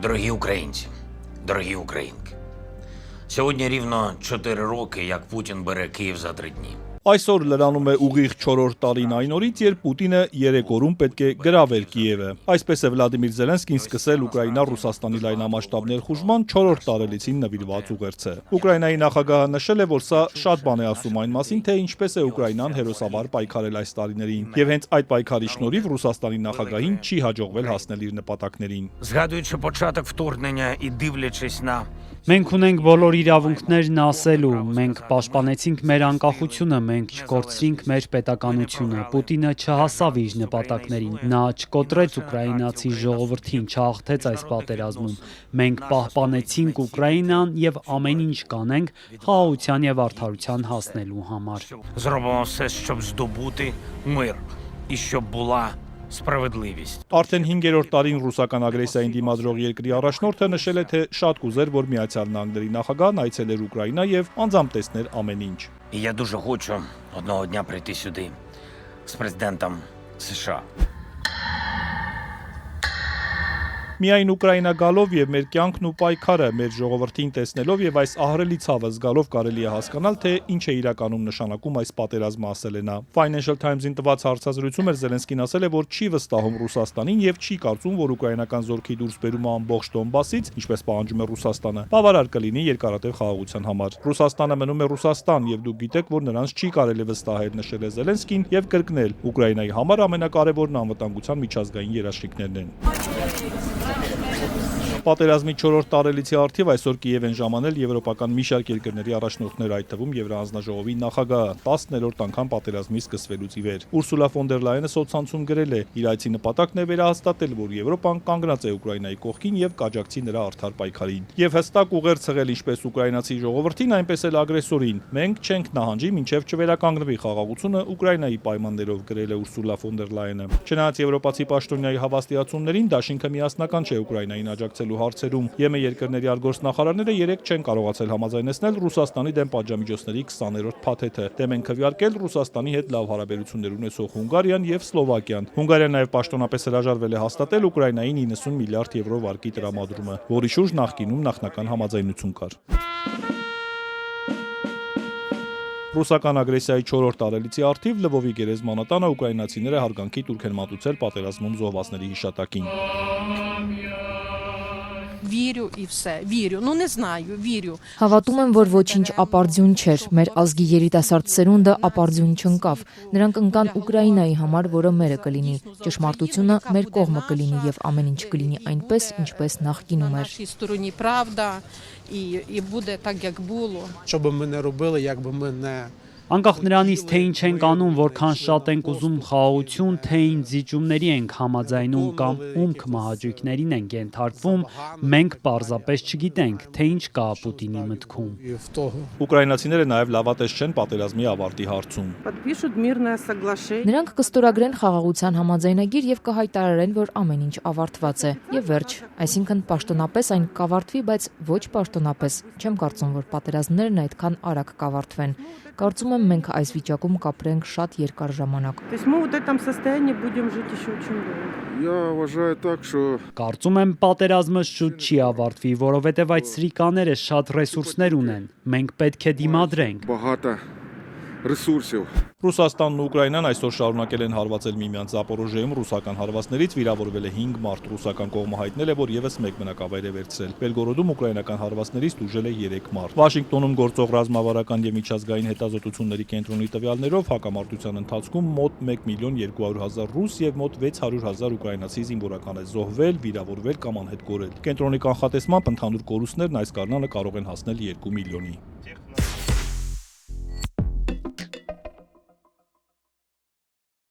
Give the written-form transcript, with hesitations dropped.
Дорогі українці, дорогі українки, сьогодні рівно 4 роки, як Путін бере Київ за 3 дні. Այսօր լրանում է ուղիղ 4-րդ տարին այն օրից, երբ Պուտինը 3 օրում պետք է գրավեր Կիևը։ Այսպես է Վլադիմիր Զելենսկին սկսել Ուկրաինա-Ռուսաստանի լայնամասշտաբ ներխուժման 4-րդ տարելիցին նվիրված ուղերձը։ Ուկրաինայի նախագահը նշել է, որ սա շատ բան է ասում այն մասին, թե ինչպես է Ուկրաինան հերոսաբար պայքարել այս տարիներին, եւ հենց այդ պայքարի շնորհիվ Ռուսաստանի նախագահին չի հաջողվել հասնել իր նպատակներին։ Згадуючи початок вторгнення і дивлячись на Մենք ունենք բոլոր իրավունքներն ասելու, մենք պաշտպանեցինք մեր անկախությունը, մենք չկորցրինք մեր պետականությունը, Պուտինը չհասավ իր նպատակներին, նա չկոտրեց ուկրաինացի ժողովրդին, չհաղթեց այս պատերազմում, մենք պահպանեցինք Ուկրաինան եւ ամեն ինչ կանենք խաղաղության եւ արդարության հասնելու համար։ зробимо все, щоб здобути мир і щоб була справедливість. Արդեն 5-րդ տարին ռուսական ագրեսիային դիմադրող երկրի առաջնորդը նշել է, թե շատ կուզեր, որ Միացյալ Նահանգների նախագահն այցելեր Ուկրաինա եւ անձամբ տեսներ ամեն ինչ։ І я дуже хочу одного дня прийти сюди з президентом США. Միայն Ուկրաինա գալով եւ մեր կյանքն ու պայքարը մեր ժողովրդին տեսնելով եւ այս ահռելի ցավը զգալով կարելի է հասկանալ, թե ինչ է իրականում նշանակում այս պատերազմը, ասել է նա։ Financial Times-ին տված հարցազրույցում Զելենսկին ասել է, որ չի վստահում Ռուսաստանին եւ չի կարծում, որ ուկրաինական զորքի դուրսբերումը ամբողջ Դոնբասից, ինչպես պահանջում է Ռուսաստանը, բավարար կլինի երկարատև խաղաղության համար։ Ռուսաստանը մնում է Ռուսաստան եւ դուք գիտեք, որ նրանց չի կարելի վստահել, նշել է Զելենսկին եւ կրկնել. Ուկրաինայի համար ամենակարևորն անվտանգության միջազգային երաշխիքներն են։ Պատերազմի 4-րդ տարելիցի առթիվ այսօր Կիև են ժամանել եվրոպական մի շարք երկրների առաջնորդներ, այդ թվում Եվրահանձնաժողովի նախագահը 10-րդ անգամ պատերազմի սկսվելուց ի վեր։ Ուրսուլա ֆոն դեր Լայենը սոցցանցում գրել է. իր այցի նպատակն է վերահաստատել, որ Եվրոպան կանգնած է Ուկրաինայի կողքին եւ կաջակցի նրա արդար պայքարին։ Եվ հստակ ուղերձ ցղել ինչպես ուկրաինացի ժողովրդին, այնպես էլ ագրեսորին։ Մենք չենք նահանջի, մինչեւ չվերականգնվի խաղաղությունը Ուկրաինայի պայմաններով, գրել է Ուրսուլա ֆոն դեր Լայենը։ Չնայած եվրոպացի պաշտոնյայի հավաստիացումներին, դաշինքը միասնական չէ Ուկրաինային աջակցելու հարցերում։ ԵՄ երկրների արտգործնախարարները 3 չեն կարողացել համաձայնեցնել Ռուսաստանի դեմ պատժամիջոցների 20-րդ փաթեթը։ Դեմ են քվեարկել Ռուսաստանի հետ լավ հարաբերություններ ունեցող Հունգարիան եւ Սլովակիան։ Հունգարիան նաեւ պաշտոնապես հրաժարվել է հաստատել Ուկրաինային 90 միլիարդ եվրո վարկի տրամադրումը, որի շուրջ նախկինում նախնական համաձայնություն կար։ Ռուսական ագրեսիայի 4-րդ տարելիցի առթիվ Լվովի գերեզմանատանը ուկրաինացիները հարգանքի տուրք են մատուցել պատերազմում զոհվածների հիշատակին։ Вірю і все, вірю, ну не знаю, вірю. Հավատում եմ, որ ոչինչ ապարդյուն չէր, մեր ազգի երիտասարդ սերունդը ապարդյուն չընկավ, նրանք ընկան Ուկրաինայի համար, որը մերը կլինի, ճշմարտությունը մեր կողմը կլինի եւ ամեն ինչ կլինի այնպես, ինչպես նախկինում На էր։ нашій стороні правда, і буде так, як було. Що би ми не робили, як би ми не Անկախ նրանից, թե ինչ ենք անում, որքան շատ ենք ուզում խաղաղություն, թե ինչ զիջումների ենք համաձայնում կամ ում կմահաճույքներին ենք ենթարկվում, մենք պարզապես չգիտենք, թե ինչ կա Պուտինի մտքում։ в того. Ուկրաինացիները նաեւ լավատես չեն պատերազմի ավարտի հարցում։ Подпишут мирное соглашение. Նրանք կստորագրեն խաղաղության համաձայնագիր եւ կհայտարարեն, որ ամեն ինչ ավարտված է։ Եվ վերջ, այսինքն պաշտոնապես այն կավարտվի, բայց ոչ պաշտոնապես։ Չեմ կարծում, որ պատերազմներն այդքան արագ կավարտվեն։ Կարծում եմ մենք այս վիճակում կապրենք շատ երկար ժամանակ։ То есть мы вот в этом состоянии будем жить еще очень долго. Я вважаю так, що Կարծում եմ պատերազմը շուտ չի ավարտվի, որովհետև այդ սրիկաները շատ ռեսուրսներ ունեն։ Մենք պետք է դիմադրենք։ багато ресурсів. Ռուսաստանն ու Ուկրաինան այսօր շարունակել են հարվածել միմյանց Զապորոժիայում ռուսական հարվածներից վիրավորվել է 5 մարդ։ Ռուսական կողմը հայտնել է, որ եւս 1 մնակավայր է վերցրել։ Բելգորոդում ուկրաինական հարվածներից տուժել է 3 մարդ։ Վաշինգտոնում գործող ռազմավարական եւ միջազգային հետազոտությունների կենտրոնի տվյալներով հակամարտության ընթացքում մոտ 1.200.000 ռուս եւ մոտ 600.000 ուկրաինացի զինվորական է զոհվել, վիրավորվել կամ անհետ կորել։ Կենտրոնի կանխատեսմամբ ընդհանուր կորուստներն այս գարնանը կարող են հասնել 2 միլիոնի։